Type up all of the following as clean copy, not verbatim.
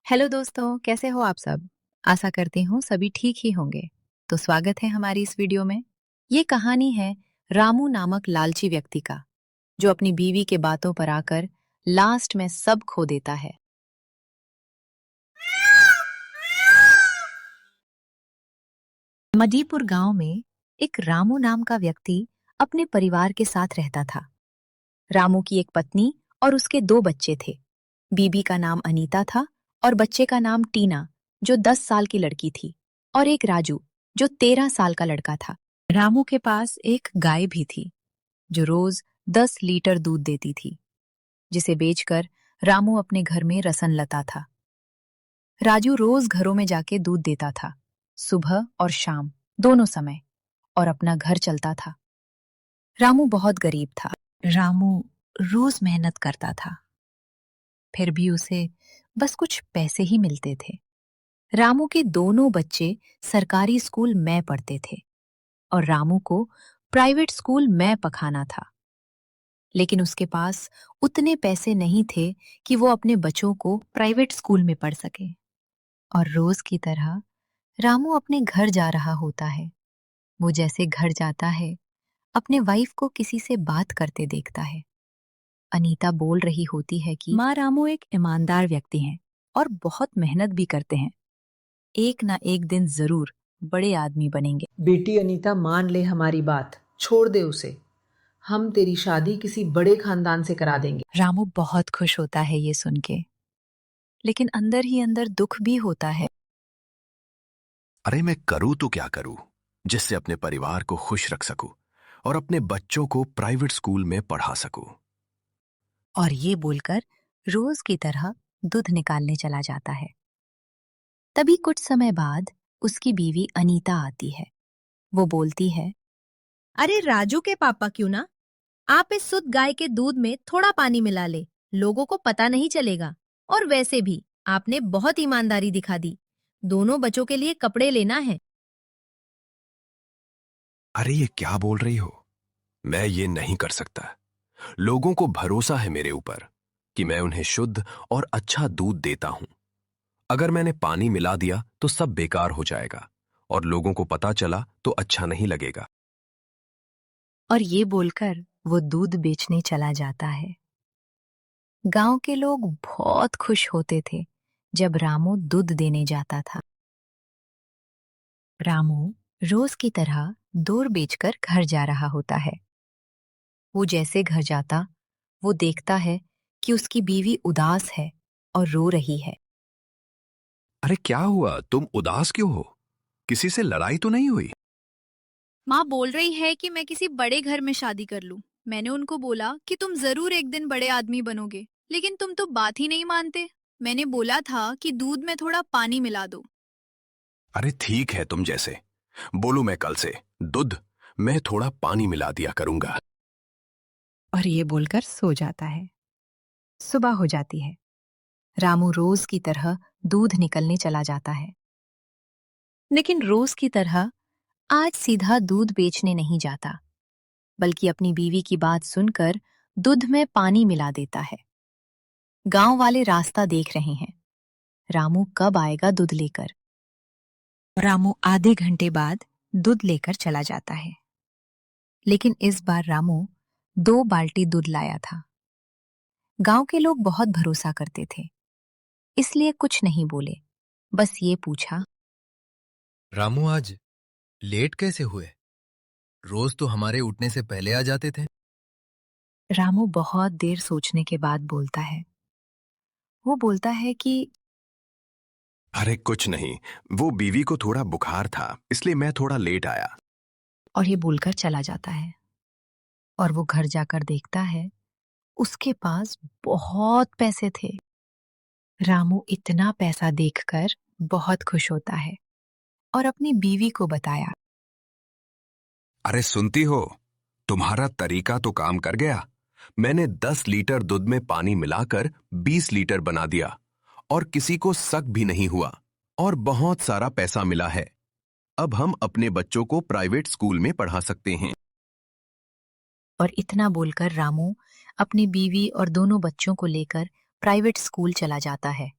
Hello दोस्तों, कैसे हो आप सब? आशा करती हूँ सभी ठीक ही होंगे। तो स्वागत है हमारी इस वीडियो में। ये कहानी है रामू नामक लालची व्यक्ति का, जो अपनी बीवी के बातों पर आकर लास्ट में सब खो देता है। मदीपुर गांव में एक रामू नाम का व्यक्ति अपने परिवार के साथ रहता था। रामू की एक पत्नी और उसके 2 बच्चे थे। बीबी का नाम अनीता था और बच्चे का नाम टीना, जो 10 साल की लड़की थी, और एक राजू, जो 13 साल का लड़का था। रामू के पास एक गाय भी थी, जो रोज 10 लीटर दूध देती थी, जिसे बेचकर रामू अपने घर में रसन लता था। राजू रोज घरों में जाके दूध देता था, सुबह और शाम दोनों समय, और अपना घर चलता था। रामू बहुत गरीब था। रामू रोज मेहनत करता था, फिर भी उसे बस कुछ पैसे ही मिलते थे। रामू के दोनों बच्चे सरकारी स्कूल में पढ़ते थे और रामू को प्राइवेट स्कूल में पखाना था। लेकिन उसके पास उतने पैसे नहीं थे कि वो अपने बच्चों को प्राइवेट स्कूल में पढ़ सके। और रोज की तरह रामू अपने घर जा रहा होता है। वो जैसे घर जाता है, अपने वाइफ को किसी से बात करते देखता है। अनीता बोल रही होती है कि माँ, रामू एक ईमानदार व्यक्ति हैं और बहुत मेहनत भी करते हैं। एक ना एक दिन जरूर बड़े आदमी बनेंगे। बेटी अनीता, मान ले हमारी बात, छोड़ दे उसे। हम तेरी शादी किसी बड़े खानदान से करा देंगे। रामू बहुत खुश होता है ये सुन के, लेकिन अंदर ही अंदर दुख भी होता है। अरे मैं करूं तो क्या करूं जिससे अपने परिवार को खुश रख सकूं और अपने बच्चों को प्राइवेट स्कूल में पढ़ा सकूं। और ये बोलकर रोज की तरह दूध निकालने चला जाता है। तभी कुछ समय बाद उसकी बीवी अनीता आती है। वो बोलती है, अरे राजू के पापा, क्यों ना आप इस शुद्ध गाय के दूध में थोड़ा पानी मिला ले, लोगों को पता नहीं चलेगा। और वैसे भी आपने बहुत ईमानदारी दिखा दी। दोनों बच्चों के लिए कपड़े लेना है। अरे ये क्या बोल रही हो? मैं ये नहीं कर सकता। लोगों को भरोसा है मेरे ऊपर कि मैं उन्हें शुद्ध और अच्छा दूध देता हूं। अगर मैंने पानी मिला दिया तो सब बेकार हो जाएगा और लोगों को पता चला तो अच्छा नहीं लगेगा। और ये बोलकर वो दूध बेचने चला जाता है। गांव के लोग बहुत खुश होते थे जब रामू दूध देने जाता था। रामू रोज की तरह दूध बेचकर घर जा रहा होता है। वो जैसे घर जाता, वो देखता है कि उसकी बीवी उदास है और रो रही है। अरे क्या हुआ? तुम उदास क्यों हो? किसी से लड़ाई तो नहीं हुई? माँ बोल रही है कि मैं किसी बड़े घर में शादी कर लूं। मैंने उनको बोला कि तुम जरूर एक दिन बड़े आदमी बनोगे, लेकिन तुम तो बात ही नहीं मानते। मैंने बोला था कि दूध में थोड़ा पानी मिला दो। अरे ठीक है, तुम जैसे बोलो। मैं कल से दूध में थोड़ा पानी मिला दिया करूंगा। और ये बोलकर सो जाता है। सुबह हो जाती है। रामू रोज की तरह दूध निकलने चला जाता है। लेकिन रोज की तरह आज सीधा दूध बेचने नहीं जाता, बल्कि अपनी बीवी की बात सुनकर दूध में पानी मिला देता है। गांव वाले रास्ता देख रहे हैं, रामू कब आएगा दूध लेकर। रामू आधे घंटे बाद दूध लेकर चला जाता है। लेकिन इस बार रामू 2 बाल्टी दूध लाया था। गांव के लोग बहुत भरोसा करते थे, इसलिए कुछ नहीं बोले, बस ये पूछा, रामू आज लेट कैसे हुए? रोज तो हमारे उठने से पहले आ जाते थे। रामू बहुत देर सोचने के बाद बोलता है। वो बोलता है कि अरे कुछ नहीं, वो बीवी को थोड़ा बुखार था इसलिए मैं थोड़ा लेट आया। और ये बोलकर चला जाता है। और वो घर जाकर देखता है, उसके पास बहुत पैसे थे। रामू इतना पैसा देखकर बहुत खुश होता है और अपनी बीवी को बताया। अरे सुनती हो, तुम्हारा तरीका तो काम कर गया। मैंने 10 लीटर दूध में पानी मिलाकर 20 लीटर बना दिया और किसी को शक भी नहीं हुआ और बहुत सारा पैसा मिला है। अब हम अपने बच्चों को प्राइवेट स्कूल में पढ़ा सकते हैं। और इतना बोलकर रामू अपनी बीवी और दोनों बच्चों को लेकर प्राइवेट स्कूल चला जाता है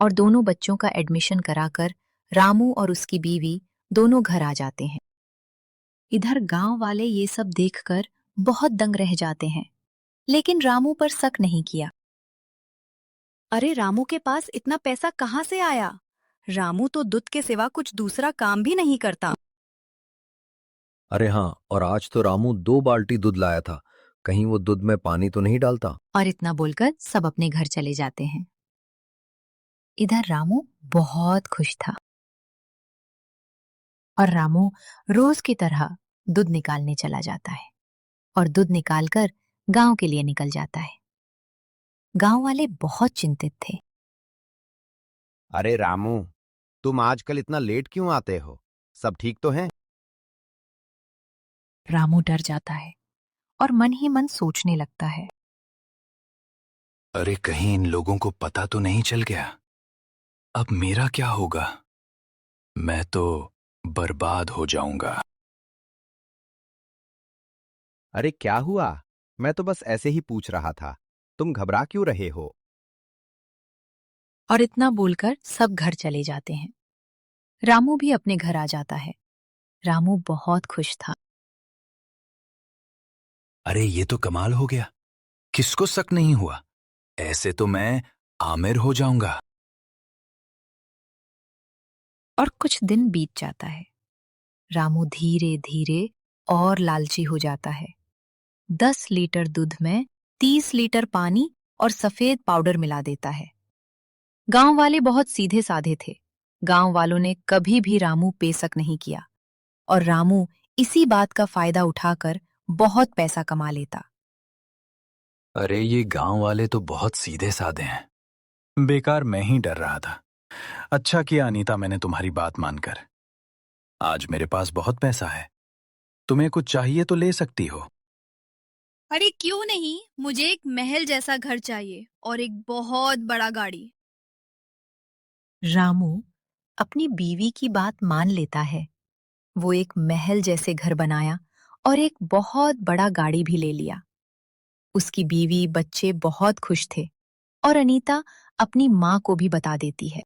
और दोनों बच्चों का एडमिशन कराकर रामू और उसकी बीवी दोनों घर आ जाते हैं। इधर गांव वाले ये सब देखकर बहुत दंग रह जाते हैं, लेकिन रामू पर शक नहीं किया। अरे रामू के पास इतना पैसा कहाँ से आया? रामू तो दूध के सिवा कुछ दूसरा काम भी नहीं करता। अरे हाँ, और आज तो रामू 2 बाल्टी दूध लाया था। कहीं वो दूध में पानी तो नहीं डालता? और इतना बोलकर सब अपने घर चले जाते हैं। इधर रामू बहुत खुश था और रामू रोज की तरह दूध निकालने चला जाता है और दूध निकालकर गांव के लिए निकल जाता है। गांव वाले बहुत चिंतित थे। अरे रामू, तुम आजकल इतना लेट क्यों आते हो? सब ठीक तो है? रामू डर जाता है और मन ही मन सोचने लगता है, अरे कहीं इन लोगों को पता तो नहीं चल गया? अब मेरा क्या होगा? मैं तो बर्बाद हो जाऊंगा। अरे क्या हुआ? मैं तो बस ऐसे ही पूछ रहा था। तुम घबरा क्यों रहे हो? और इतना बोलकर सब घर चले जाते हैं। रामू भी अपने घर आ जाता है। रामू बहुत खुश था। अरे ये तो कमाल हो गया। किसको शक नहीं हुआ? ऐसे तो मैं आमिर हो जाऊंगा। और कुछ दिन बीत जाता है। रामू धीरे धीरे और लालची हो जाता है। 10 लीटर दूध में 30 लीटर पानी और सफेद पाउडर मिला देता है। गांव वाले बहुत सीधे साधे थे। गांव वालों ने कभी भी रामू पे शक नहीं किया और रामू इसी बात का फायदा उठाकर बहुत पैसा कमा लेता। अरे ये गांव वाले तो बहुत सीधे साधे हैं। बेकार मैं ही डर रहा था। अच्छा किया अनीता, मैंने तुम्हारी बात मानकर। आज मेरे पास बहुत पैसा है। तुम्हें कुछ चाहिए तो ले सकती हो। अरे क्यों नहीं, मुझे एक महल जैसा घर चाहिए और एक बहुत बड़ा गाड़ी। रामू अपनी बीवी की बात मान लेता है। वो एक महल जैसे घर बनाया और एक बहुत बड़ा गाड़ी भी ले लिया। उसकी बीवी बच्चे बहुत खुश थे और अनीता अपनी माँ को भी बता देती है।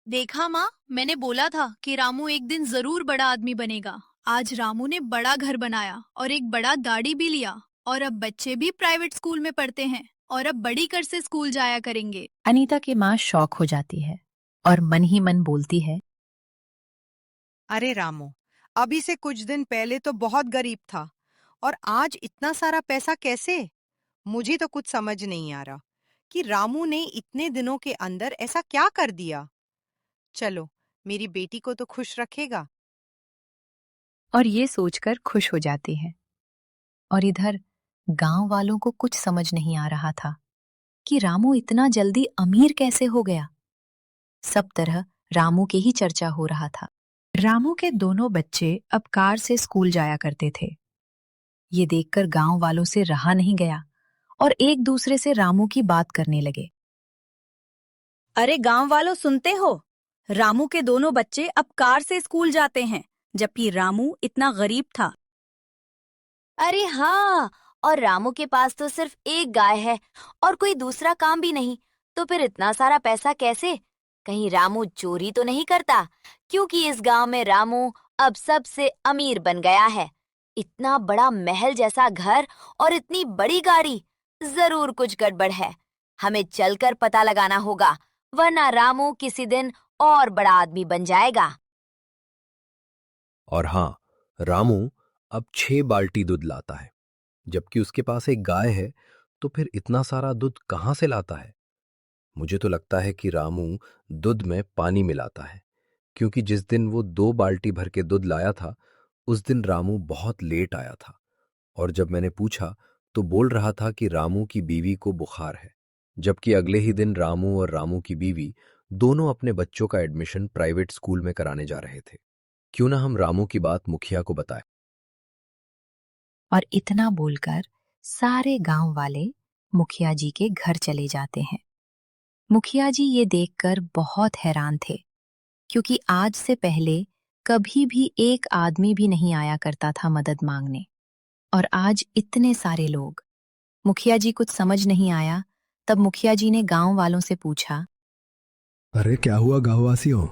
देखा माँ, मैंने बोला था कि रामू एक दिन जरूर बड़ा आदमी बनेगा। आज रामू ने बड़ा घर बनाया और एक बड़ा गाड़ी भी लिया और अब बच्चे भी प्राइवेट स्कूल में पढ़ते हैं और अब बड़ी कर से स्कूल जाया करेंगे। अनीता की माँ शॉक हो जाती है और मन ही मन बोलती है, अरे रामू, अभी से कुछ दिन पहले तो बहुत गरीब था और आज इतना सारा पैसा कैसे? मुझे तो कुछ समझ नहीं आ रहा कि रामू ने इतने दिनों के अंदर ऐसा क्या कर दिया। चलो, मेरी बेटी को तो खुश रखेगा। और ये सोचकर खुश हो जाती है। और इधर गांव वालों को कुछ समझ नहीं आ रहा था कि रामू इतना जल्दी अमीर कैसे हो गया। सब तरह रामू की ही चर्चा हो रहा था। रामू के दोनों बच्चे अब कार से स्कूल जाया करते थे। ये देखकर गांव वालों से रहा नहीं गया और एक दूसरे से रामू की बात करने लगे। अरे गांव वालों, सुनते हो? रामू के दोनों बच्चे अब कार से स्कूल जाते हैं, जबकि रामू इतना गरीब था। अरे हाँ, और रामू के पास तो सिर्फ एक गाय है और कोई दूसरा काम भी नहीं, तो फिर इतना सारा पैसा कैसे? कहीं रामू चोरी तो नहीं करता? क्योंकि इस गांव में रामू अब सबसे अमीर बन गया है। इतना बड़ा महल जैसा घर और इतनी बड़ी गाड़ी, जरूर कुछ गड़बड़ है। हमें चलकर पता लगाना होगा, वरना रामू किसी दिन और बड़ा आदमी बन जाएगा। और हाँ, रामू अब 6 बाल्टी दूध लाता है, जबकि उसके पास एक गाय है। तो फिर इतना सारा दूध कहाँ से लाता है? मुझे तो लगता है कि रामू दूध में पानी मिलाता है, क्योंकि जिस दिन वो 2 बाल्टी भर के दूध लाया था, उस दिन रामू बहुत लेट आया था। और जब मैंने पूछा तो बोल रहा था कि रामू की बीवी को बुखार है, जबकि अगले ही दिन रामू और रामू की बीवी दोनों अपने बच्चों का एडमिशन प्राइवेट स्कूल में कराने जा रहे थे। क्यों ना हम रामू की बात मुखिया को बताएं। और इतना बोलकर सारे गांव वाले मुखिया जी के घर चले जाते हैं। मुखिया जी ये देखकर बहुत हैरान थे, क्योंकि आज से पहले कभी भी एक आदमी भी नहीं आया करता था मदद मांगने, और आज इतने सारे लोग। मुखिया जी कुछ समझ नहीं आया, तब मुखिया जी ने गांव वालों से पूछा, अरे क्या हुआ गांववासियों,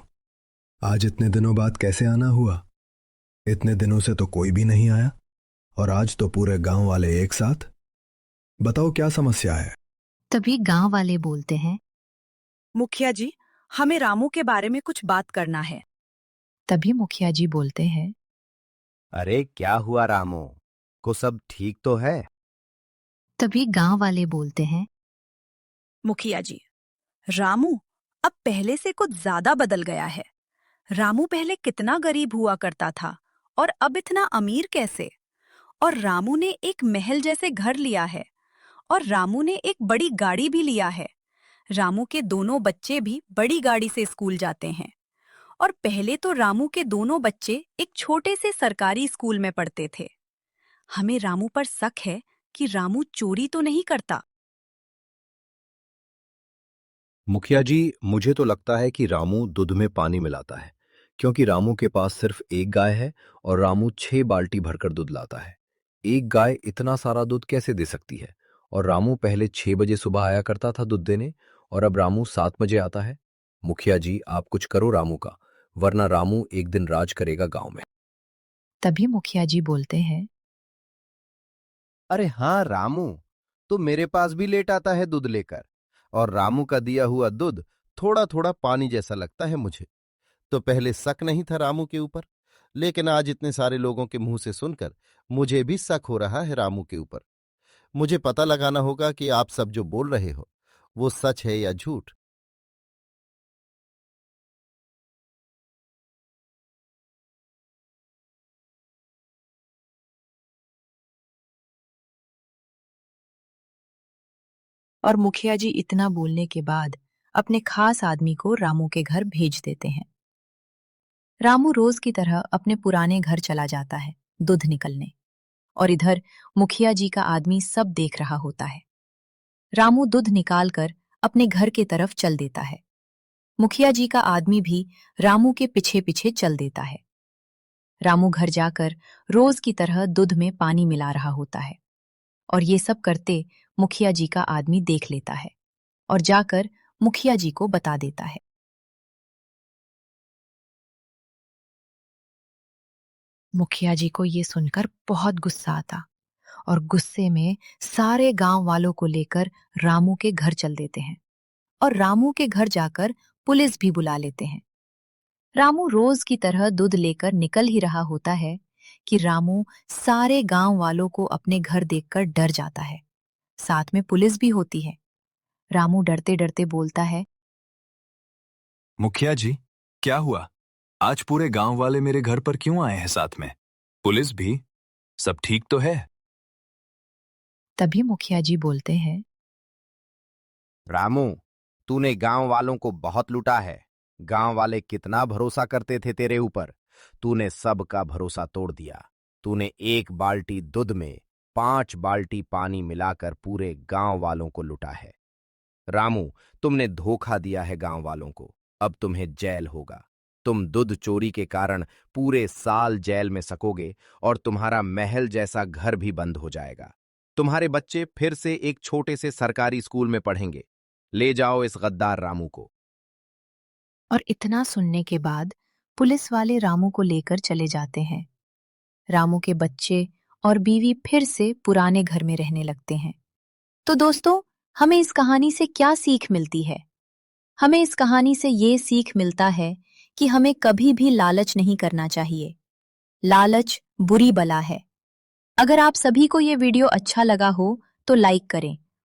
आज इतने दिनों बाद कैसे आना हुआ? इतने दिनों से तो कोई भी नहीं आया और आज तो पूरे गांव वाले एक साथ। बताओ क्या समस्या है? तभी गांव वाले बोलते हैं। मुखिया जी, हमें रामू के बारे में कुछ बात करना है। तभी मुखिया जी बोलते हैं। अरे क्या हुआ रामू, को सब ठीक तो है? तभी गांव वाले बोलते हैं। मुखिया जी, रामू अब पहले से कुछ ज्यादा बदल गया है। रामू पहले कितना गरीब हुआ करता था और अब इतना अमीर कैसे? और रामू ने एक महल जैसे घर लिया है और रामू ने एक बड़ी गाड़ी भी लिया है। रामू के दोनों बच्चे भी बड़ी गाड़ी से स्कूल जाते हैं। और पहले तो रामू के दोनों बच्चे एक छोटे से सरकारी स्कूल में पढ़ते थे। हमें रामू पर शक है कि रामू चोरी तो नहीं करता। मुखिया जी, मुझे तो लगता है कि रामू दूध में पानी मिलाता है, क्योंकि रामू के पास सिर्फ एक गाय है और रामू 6 बाल्टी भरकर दूध लाता है। एक गाय इतना सारा दूध कैसे दे सकती है? और रामू पहले 6 बजे सुबह आया करता था दूध देने और अब रामू 7 बजे आता है। मुखिया जी, आप कुछ करो रामू का, वरना रामू एक दिन राज करेगा गांव में। तभी मुखिया जी बोलते हैं। अरे हाँ रामू, तो मेरे पास भी लेट आता है दूध लेकर, और रामू का दिया हुआ दूध थोड़ा थोड़ा पानी जैसा लगता है मुझे। तो पहले शक नहीं था रामू के ऊपर, लेकिन आज इतने सारे लोगों के मुंह से सुनकर मुझे भी शक हो रहा है रामू के ऊपर। मुझे पता लगाना होगा कि आप सब जो बोल रहे हो वो सच है या झूठ। और मुखिया जी इतना बोलने के बाद अपने खास आदमी को रामू के घर भेज देते हैं। रामू रोज की तरह अपने पुराने घर चला जाता है दूध निकलने, और इधर मुखिया जी का आदमी सब देख रहा होता है। रामू दूध निकालकर अपने घर के तरफ चल देता है। मुखिया जी का आदमी भी रामू के पीछे पीछे चल देता है। रामू घर जाकर रोज की तरह दूध में पानी मिला रहा होता है, और ये सब करते मुखिया जी का आदमी देख लेता है और जाकर मुखिया जी को बता देता है। मुखिया जी को ये सुनकर बहुत गुस्सा आता और गुस्से में सारे गांव वालों को लेकर रामू के घर चल देते हैं और रामू के घर जाकर पुलिस भी बुला लेते हैं। रामू रोज की तरह दूध लेकर निकल ही रहा होता है कि रामू सारे गांव वालों को अपने घर देखकर डर जाता है। साथ में पुलिस भी होती है। रामू डरते डरते बोलता है। मुखिया जी, क्या हुआ? आज पूरे गांव वाले मेरे घर पर क्यों आए हैं साथ में? पुलिस भी? सब ठीक तो है? तभी मुखिया जी बोलते हैं। रामू, तूने गांव वालों को बहुत लूटा है। गांव वाले कितना भरोसा करते थे तेरे ऊपर, तूने सबका भरोसा तोड़ दिया। तूने 1 बाल्टी दूध में 5 बाल्टी पानी मिलाकर पूरे गांव वालों को लूटा है। रामू, तुमने धोखा दिया है गांव वालों को। अब तुम्हें जेल होगा। तुम दूध चोरी के कारण पूरे साल जेल में सकोगे और तुम्हारा महल जैसा घर भी बंद हो जाएगा। तुम्हारे बच्चे फिर से एक छोटे से सरकारी स्कूल में पढ़ेंगे। ले जाओ इस गद्दार रामू को। और इतना सुनने के बाद पुलिस वाले रामू को लेकर चले जाते हैं। रामू के बच्चे और बीवी फिर से पुराने घर में रहने लगते हैं। तो दोस्तों, हमें इस कहानी से क्या सीख मिलती है? हमें इस कहानी से ये सीख मिलता है कि हमें कभी भी लालच नहीं करना चाहिए। लालच बुरी बला है। अगर आप सभी को ये वीडियो अच्छा लगा हो तो लाइक करें